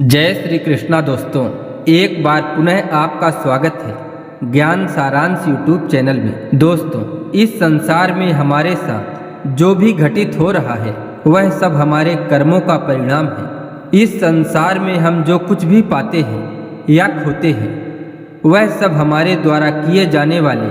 जय श्री कृष्णा दोस्तों, एक बार पुनः आपका स्वागत है ज्ञान सारांश यूट्यूब चैनल में। दोस्तों, इस संसार में हमारे साथ जो भी घटित हो रहा है वह सब हमारे कर्मों का परिणाम है। इस संसार में हम जो कुछ भी पाते हैं या खोते हैं वह सब हमारे द्वारा किए जाने वाले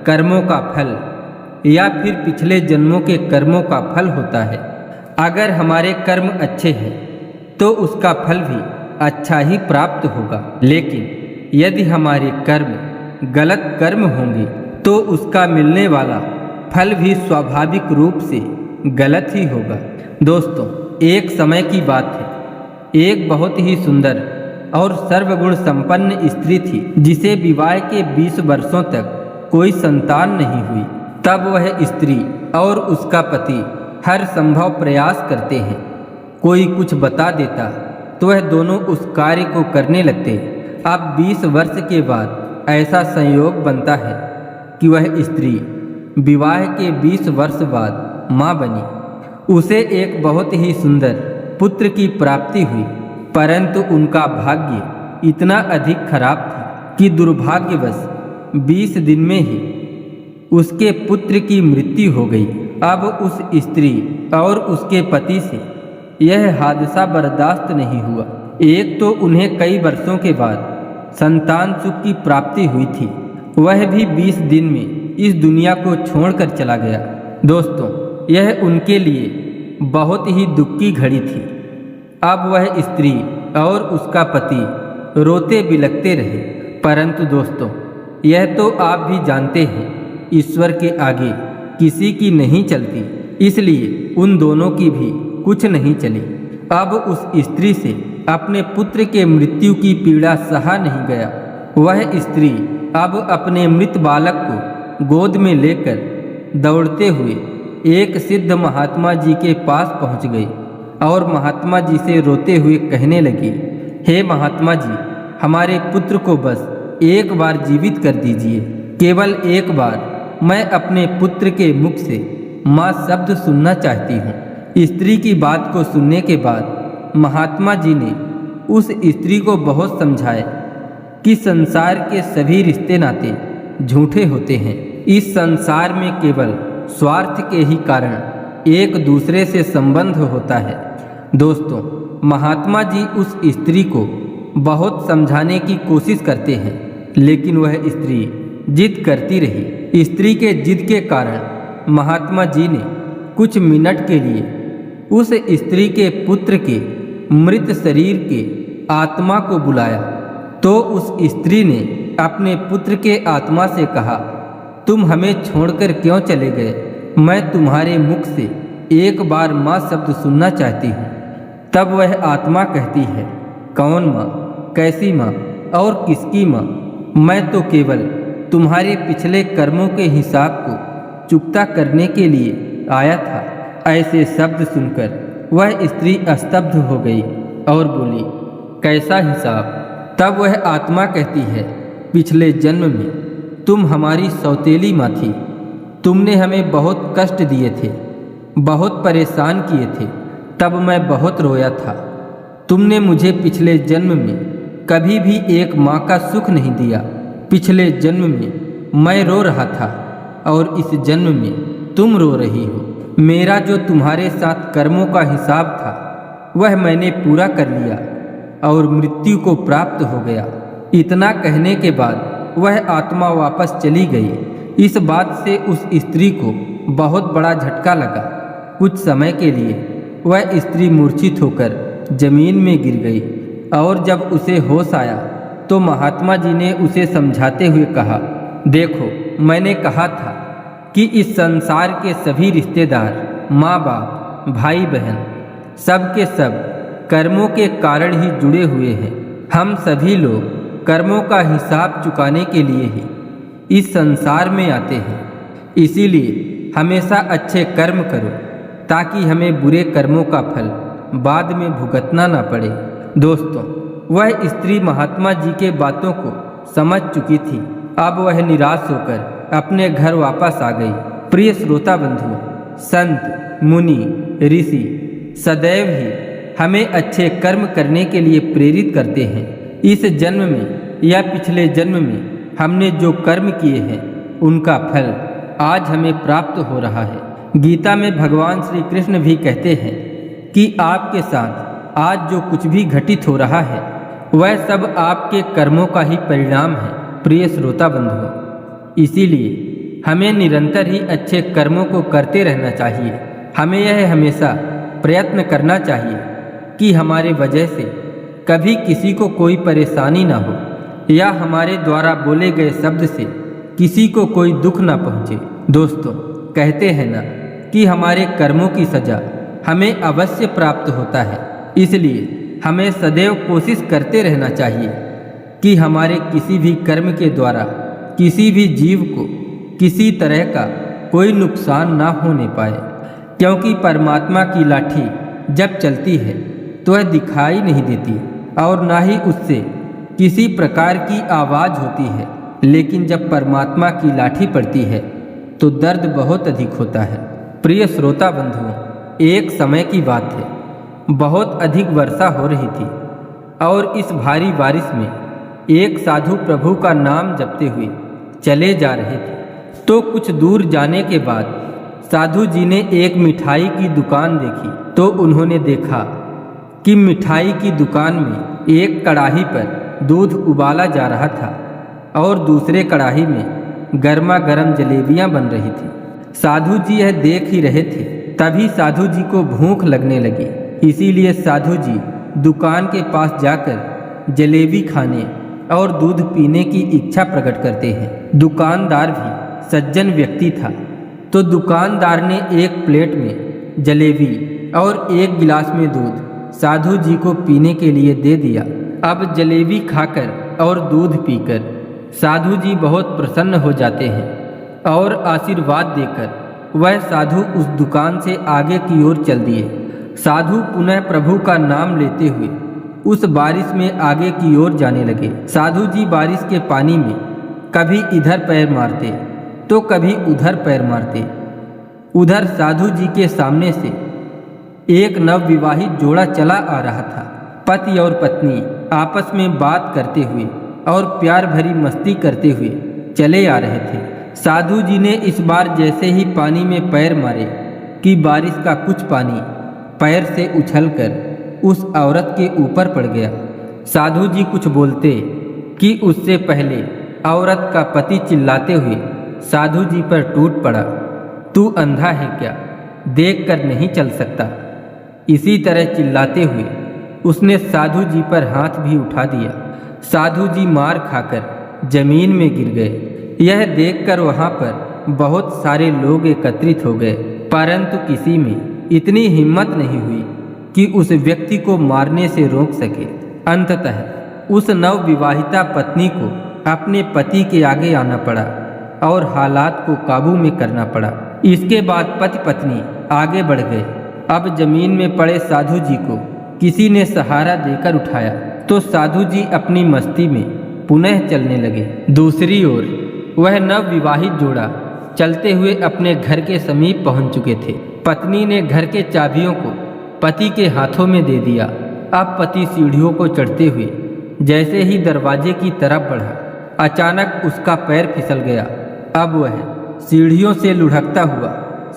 कर्मों का फल या फिर पिछले जन्मों के कर्मों का फल होता है। अगर हमारे कर्म अच्छे हैं तो उसका फल भी अच्छा ही प्राप्त होगा, लेकिन यदि हमारे कर्म गलत कर्म होंगे तो उसका मिलने वाला फल भी स्वाभाविक रूप से गलत ही होगा। दोस्तों, एक समय की बात है, एक बहुत ही सुंदर और सर्वगुण संपन्न स्त्री थी जिसे विवाह के 20 वर्षों तक कोई संतान नहीं हुई। तब वह स्त्री और उसका पति हर संभव प्रयास करते हैं। कोई कुछ बता देता तो वह दोनों उस कार्य को करने लगते। अब 20 वर्ष के बाद ऐसा संयोग बनता है कि वह स्त्री विवाह के 20 वर्ष बाद माँ बनी। उसे एक बहुत ही सुंदर पुत्र की प्राप्ति हुई, परंतु उनका भाग्य इतना अधिक खराब था कि दुर्भाग्यवश 20 दिन में ही उसके पुत्र की मृत्यु हो गई। अब उस स्त्री और उसके पति से यह हादसा बर्दाश्त नहीं हुआ। एक तो उन्हें कई वर्षों के बाद संतान सुख की प्राप्ति हुई थी, वह भी 20 दिन में इस दुनिया को छोड़कर चला गया। दोस्तों, यह उनके लिए बहुत ही दुख की घड़ी थी। अब वह स्त्री और उसका पति रोते बिलखते रहे। परंतु दोस्तों, यह तो आप भी जानते हैं, ईश्वर के आगे किसी की नहीं चलती, इसलिए उन दोनों की भी कुछ नहीं चली। अब उस स्त्री से अपने पुत्र के मृत्यु की पीड़ा सहा नहीं गया। वह स्त्री अब अपने मृत बालक को गोद में लेकर दौड़ते हुए एक सिद्ध महात्मा जी के पास पहुंच गई और महात्मा जी से रोते हुए कहने लगी, हे महात्मा जी, हमारे पुत्र को बस एक बार जीवित कर दीजिए। केवल एक बार मैं अपने पुत्र के मुख से माँ शब्द सुनना चाहती हूँ। स्त्री की बात को सुनने के बाद महात्मा जी ने उस स्त्री को बहुत समझाया कि संसार के सभी रिश्ते नाते झूठे होते हैं। इस संसार में केवल स्वार्थ के ही कारण एक दूसरे से संबंध होता है। दोस्तों, महात्मा जी उस स्त्री को बहुत समझाने की कोशिश करते हैं, लेकिन वह स्त्री जिद करती रही। स्त्री के जिद के कारण महात्मा जी ने कुछ मिनट के लिए उस स्त्री के पुत्र के मृत शरीर के आत्मा को बुलाया तो उस स्त्री ने अपने पुत्र के आत्मा से कहा, तुम हमें छोड़कर क्यों चले गए? मैं तुम्हारे मुख से एक बार माँ शब्द सुनना चाहती हूँ। तब वह आत्मा कहती है, कौन माँ, कैसी माँ और किसकी माँ? मैं तो केवल तुम्हारे पिछले कर्मों के हिसाब को चुकता करने के लिए आया था। ऐसे शब्द सुनकर वह स्त्री स्तब्ध हो गई और बोली, कैसा हिसाब? तब वह आत्मा कहती है, पिछले जन्म में तुम हमारी सौतेली माँ थी। तुमने हमें बहुत कष्ट दिए थे, बहुत परेशान किए थे। तब मैं बहुत रोया था। तुमने मुझे पिछले जन्म में कभी भी एक माँ का सुख नहीं दिया। पिछले जन्म में मैं रो रहा था और इस जन्म में तुम रो रही हो। मेरा जो तुम्हारे साथ कर्मों का हिसाब था वह मैंने पूरा कर लिया और मृत्यु को प्राप्त हो गया। इतना कहने के बाद वह आत्मा वापस चली गई। इस बात से उस स्त्री को बहुत बड़ा झटका लगा। कुछ समय के लिए वह स्त्री मूर्छित होकर जमीन में गिर गई और जब उसे होश आया तो महात्मा जी ने उसे समझाते हुए कहा, देखो, मैंने कहा था कि इस संसार के सभी रिश्तेदार, माँ बाप, भाई बहन, सब के सब कर्मों के कारण ही जुड़े हुए हैं। हम सभी लोग कर्मों का हिसाब चुकाने के लिए ही इस संसार में आते हैं। इसीलिए हमेशा अच्छे कर्म करो ताकि हमें बुरे कर्मों का फल बाद में भुगतना ना पड़े। दोस्तों, वह स्त्री महात्मा जी के बातों को समझ चुकी थी। अब वह निराश होकर अपने घर वापस आ गई। प्रिय श्रोता बंधुओं, संत, मुनि, ऋषि सदैव ही हमें अच्छे कर्म करने के लिए प्रेरित करते हैं। इस जन्म में या पिछले जन्म में हमने जो कर्म किए हैं उनका फल आज हमें प्राप्त हो रहा है। गीता में भगवान श्री कृष्ण भी कहते हैं कि आपके साथ आज जो कुछ भी घटित हो रहा है वह सब आपके कर्मों का ही परिणाम है। प्रिय श्रोता बंधुओं, इसीलिए हमें निरंतर ही अच्छे कर्मों को करते रहना चाहिए। हमें यह हमेशा प्रयत्न करना चाहिए कि हमारे वजह से कभी किसी को कोई परेशानी ना हो या हमारे द्वारा बोले गए शब्द से किसी को कोई दुख ना पहुँचे। दोस्तों, कहते हैं ना कि हमारे कर्मों की सजा हमें अवश्य प्राप्त होता है। इसलिए हमें सदैव कोशिश करते रहना चाहिए कि हमारे किसी भी कर्म के द्वारा किसी भी जीव को किसी तरह का कोई नुकसान ना होने पाए, क्योंकि परमात्मा की लाठी जब चलती है तो वह दिखाई नहीं देती और ना ही उससे किसी प्रकार की आवाज़ होती है, लेकिन जब परमात्मा की लाठी पड़ती है तो दर्द बहुत अधिक होता है। प्रिय श्रोता बंधुओं, एक समय की बात है, बहुत अधिक वर्षा हो रही थी और इस भारी बारिश में एक साधु प्रभु का नाम जपते हुए चले जा रहे थे। तो कुछ दूर जाने के बाद साधु जी ने एक मिठाई की दुकान देखी। तो उन्होंने देखा कि मिठाई की दुकान में एक कढ़ाई पर दूध उबाला जा रहा था और दूसरे कढ़ाई में गर्मा गर्म जलेबियां बन रही थी। साधु जी यह देख ही रहे थे, तभी साधु जी को भूख लगने लगी। इसीलिए साधु जी दुकान के पास जाकर जलेबी खाने और दूध पीने की इच्छा प्रकट करते हैं। दुकानदार भी सज्जन व्यक्ति था, तो दुकानदार ने एक प्लेट में जलेबी और एक गिलास में दूध साधु जी को पीने के लिए दे दिया। अब जलेबी खाकर और दूध पीकर साधु जी बहुत प्रसन्न हो जाते हैं और आशीर्वाद देकर वह साधु उस दुकान से आगे की ओर चल दिए। साधु पुनः प्रभु का नाम लेते हुए उस बारिश में आगे की ओर जाने लगे। साधु जी बारिश के पानी में कभी इधर पैर मारते तो कभी उधर पैर मारते। उधर साधु जी के सामने से एक नवविवाहित जोड़ा चला आ रहा था। पति और पत्नी आपस में बात करते हुए और प्यार भरी मस्ती करते हुए चले आ रहे थे। साधु जी ने इस बार जैसे ही पानी में पैर मारे कि बारिश का कुछ पानी पैर से उछलकर उस औरत के ऊपर पड़ गया। साधु जी कुछ बोलते कि उससे पहले औरत का पति चिल्लाते हुए साधु जी पर टूट पड़ा, तू अंधा है क्या, देख कर नहीं चल सकता। इसी तरह चिल्लाते हुए उसने साधु जी पर हाथ भी उठा दिया। साधु जी मार खाकर जमीन में गिर गए। यह देखकर वहाँ पर बहुत सारे लोग एकत्रित हो गए, परंतु किसी में इतनी हिम्मत नहीं हुई कि उस व्यक्ति को मारने से रोक सके। अंततः उस नवविवाहिता पत्नी को अपने पति के आगे आना पड़ा और हालात को काबू में करना पड़ा। इसके बाद पति पत्नी आगे बढ़ गए। अब जमीन में पड़े साधु जी को किसी ने सहारा देकर उठाया तो साधु जी अपनी मस्ती में पुनः चलने लगे। दूसरी ओर वह नवविवाहित जोड़ा चलते हुए अपने घर के समीप पहुंच चुके थे। पत्नी ने घर के चाबियों को पति के हाथों में दे दिया। अब पति सीढ़ियों को चढ़ते हुए जैसे ही दरवाजे की तरफ बढ़ा, अचानक उसका पैर फिसल गया। अब वह सीढ़ियों से लुढ़कता हुआ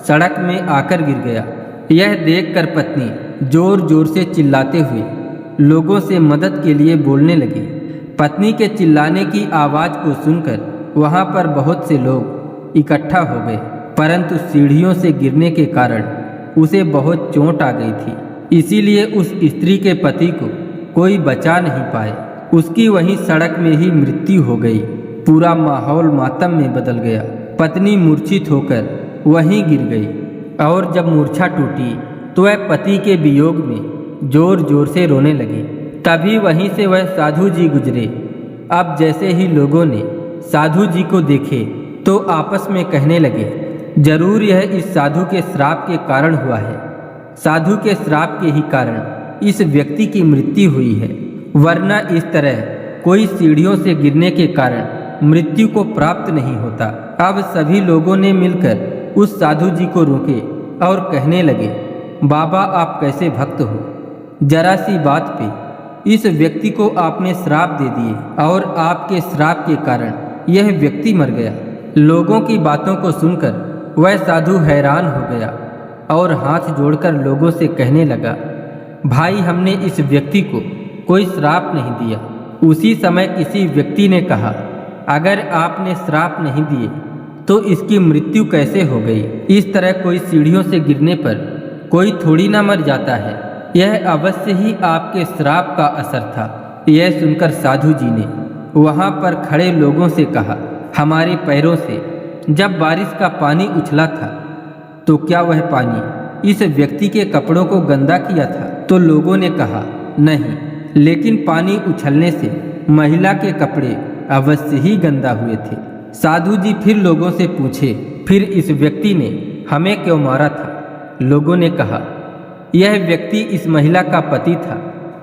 सड़क में आकर गिर गया। यह देखकर पत्नी जोर जोर से चिल्लाते हुए लोगों से मदद के लिए बोलने लगी। पत्नी के चिल्लाने की आवाज़ को सुनकर वहाँ पर बहुत से लोग इकट्ठा हो गए, परंतु सीढ़ियों से गिरने के कारण उसे बहुत चोट आ गई थी। इसीलिए उस स्त्री के पति को कोई बचा नहीं पाए। उसकी वहीं सड़क में ही मृत्यु हो गई। पूरा माहौल मातम में बदल गया। पत्नी मूर्छित होकर वहीं गिर गई और जब मूर्छा टूटी तो वह पति के वियोग में जोर जोर से रोने लगी। तभी वहीं से वह साधु जी गुजरे। अब जैसे ही लोगों ने साधु जी को देखे तो आपस में कहने लगे, जरूर यह इस साधु के श्राप के कारण हुआ है। साधु के श्राप के ही कारण इस व्यक्ति की मृत्यु हुई है, वरना इस तरह कोई सीढ़ियों से गिरने के कारण मृत्यु को प्राप्त नहीं होता। अब सभी लोगों ने मिलकर उस साधु जी को रोके और कहने लगे, बाबा आप कैसे भक्त हो, जरा सी बात पे इस व्यक्ति को आपने श्राप दे दिए और आपके श्राप के कारण यह व्यक्ति मर गया। लोगों की बातों को सुनकर वह साधु हैरान हो गया और हाथ जोड़कर लोगों से कहने लगा, भाई हमने इस व्यक्ति को कोई श्राप नहीं दिया। उसी समय किसी व्यक्ति ने कहा, अगर आपने श्राप नहीं दिए तो इसकी मृत्यु कैसे हो गई? इस तरह कोई सीढ़ियों से गिरने पर कोई थोड़ी ना मर जाता है। यह अवश्य ही आपके श्राप का असर था। यह सुनकर साधु जी ने वहाँ पर खड़े लोगों से कहा, हमारे पैरों से जब बारिश का पानी उछला था तो क्या वह पानी इस व्यक्ति के कपड़ों को गंदा किया था? तो लोगों ने कहा, नहीं, लेकिन पानी उछलने से महिला के कपड़े अवश्य ही गंदा हुए थे। साधु जी फिर लोगों से पूछे, फिर इस व्यक्ति ने हमें क्यों मारा था? लोगों ने कहा, यह व्यक्ति इस महिला का पति था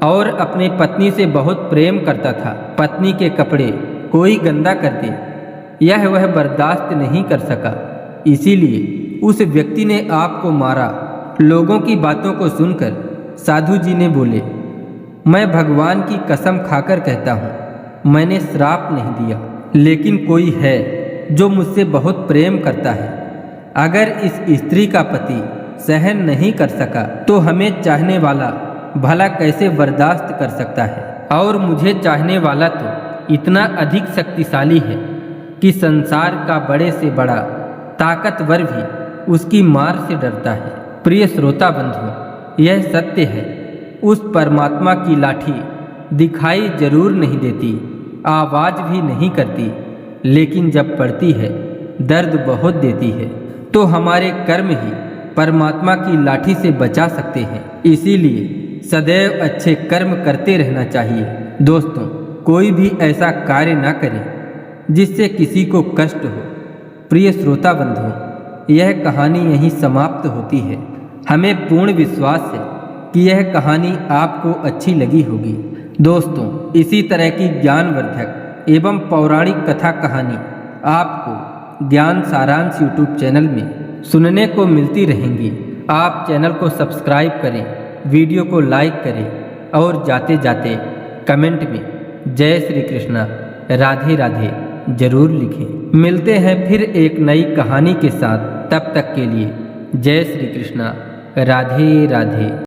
और अपने पत्नी से बहुत प्रेम करता था। पत्नी के कपड़े कोई गंदा कर दे, यह वह बर्दाश्त नहीं कर सका, इसीलिए उस व्यक्ति ने आपको मारा। लोगों की बातों को सुनकर साधु जी ने बोले, मैं भगवान की कसम खाकर कहता हूँ, मैंने श्राप नहीं दिया, लेकिन कोई है जो मुझसे बहुत प्रेम करता है। अगर इस स्त्री का पति सहन नहीं कर सका तो हमें चाहने वाला भला कैसे बर्दाश्त कर सकता है? और मुझे चाहने वाला तो इतना अधिक शक्तिशाली है कि संसार का बड़े से बड़ा ताकतवर भी उसकी मार से डरता है। प्रिय श्रोता बंधु, यह सत्य है। उस परमात्मा की लाठी दिखाई जरूर नहीं देती, आवाज भी नहीं करती, लेकिन जब पड़ती है दर्द बहुत देती है। तो हमारे कर्म ही परमात्मा की लाठी से बचा सकते हैं। इसीलिए सदैव अच्छे कर्म करते रहना चाहिए। दोस्तों, कोई भी ऐसा कार्य ना करें जिससे किसी को कष्ट हो। प्रिय श्रोता बंधुओं, यह कहानी यहीं समाप्त होती है। हमें पूर्ण विश्वास है कि यह कहानी आपको अच्छी लगी होगी। दोस्तों, इसी तरह की ज्ञानवर्धक एवं पौराणिक कथा कहानी आपको ज्ञान सारांश यूट्यूब चैनल में सुनने को मिलती रहेंगी। आप चैनल को सब्सक्राइब करें, वीडियो को लाइक करें और जाते जाते कमेंट में जय श्री कृष्णा, राधे राधे जरूर लिखें। मिलते हैं फिर एक नई कहानी के साथ। तब तक के लिए जय श्री कृष्णा, राधे राधे।